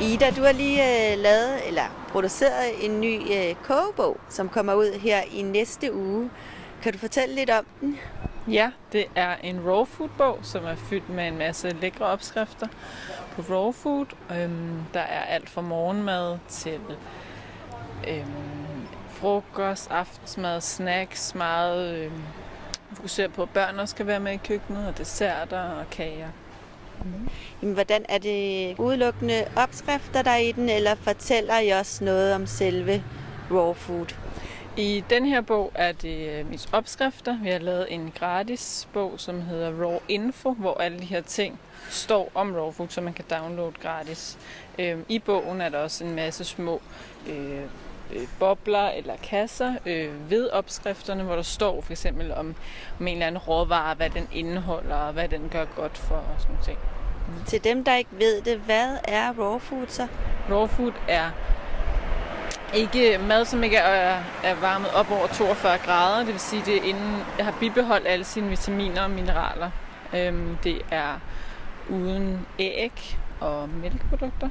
Ida, du har lige lavet eller produceret en ny kogebog, som kommer ud her i næste uge. Kan du fortælle lidt om den? Ja, det er en raw food bog, som er fyldt med en masse lækre opskrifter på raw food. Der er alt fra morgenmad til frokost, aftensmad, snacks, meget fokuseret på, at børn også skal være med i køkkenet, og desserter og kager. Jamen, hvordan er det udelukkende opskrifter, der er i den, eller fortæller I også noget om selve raw food? I den her bog er det mest opskrifter. Vi har lavet en gratis bog, som hedder Raw Info, hvor alle de her ting står om raw food, så man kan downloade gratis. I bogen er der også en masse små bobler eller kasser ved opskrifterne, hvor der står for eksempel om en eller anden råvare, hvad den indeholder og hvad den gør godt for og sådan ting. Til dem, der ikke ved det, hvad er raw food så? Raw food er ikke mad, som ikke er varmet op over 42 grader. Det vil sige, det er inden jeg har bibeholdt alle sine vitaminer og mineraler. Det er uden æg og mælkeprodukter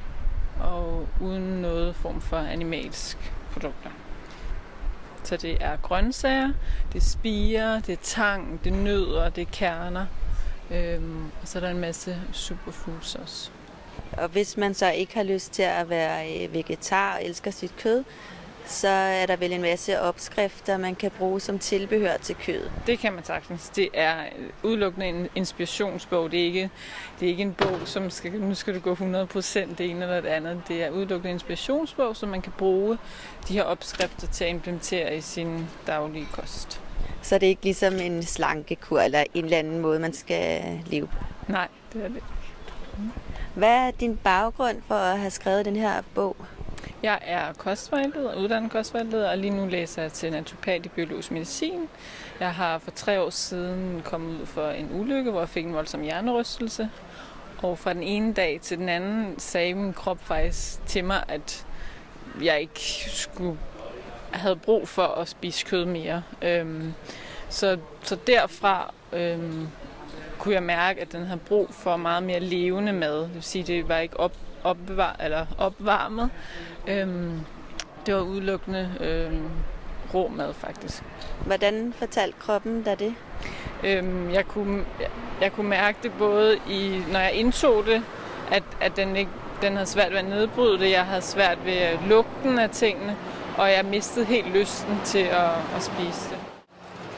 og uden noget form for animalsk produkter. Så det er grøntsager, det er spirer, det er tang, det er nødder, det er kerner. Og så er der en masse superfoods også. Og hvis man så ikke har lyst til at være vegetar og elsker sit kød, så er der vel en masse opskrifter, man kan bruge som tilbehør til kød. Det kan man sagtens. Det er udelukkende en inspirationsbog. Det er ikke en bog, som nu skal du gå 100% det ene eller det andet. Det er udelukkende en inspirationsbog, som man kan bruge de her opskrifter til at implementere i sin daglige kost. Så det er ikke ligesom en slankekur eller en eller anden måde, man skal leve på? Nej, det er det. Hvad er din baggrund for at have skrevet den her bog? Jeg er kostvejleder, uddannet kostvejleder, og lige nu læser jeg til naturopat i biologisk medicin. Jeg har for 3 år siden kommet ud for en ulykke, hvor jeg fik en voldsom hjernerystelse. Og fra den ene dag til den anden sagde min krop faktisk til mig, at jeg ikke havde brug for at spise kød mere. Så derfra kunne jeg mærke, at den havde brug for meget mere levende mad. Det vil sige, det var ikke opvarmet. Det var udelukkende rå mad, faktisk. Hvordan fortalte kroppen dig det? Jeg kunne mærke det både når jeg indtog det, at den havde svært ved at nedbryde det. Jeg havde svært ved lugten af tingene, og jeg mistede helt lysten til at spise det.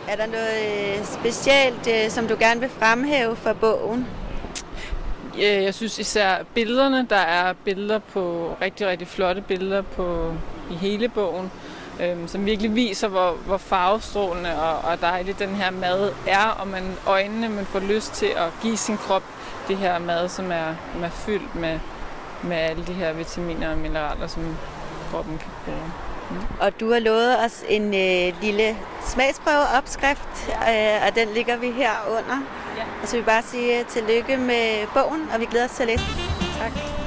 Er der noget specielt, som du gerne vil fremhæve for bogen? Jeg synes især billederne. Der er billeder på rigtig, rigtig flotte billeder i hele bogen, som virkelig viser, hvor farvestrålende og dejlig den her mad er, og man får lyst til at give sin krop det her mad, som er fyldt med alle de her vitaminer og mineraler, som kroppen kan bruge. Og du har lovet os en lille smagsprøveopskrift, og den ligger vi her under. Ja. Og så vil vi bare sige tillykke med bogen, og vi glæder os til at læse den. Tak.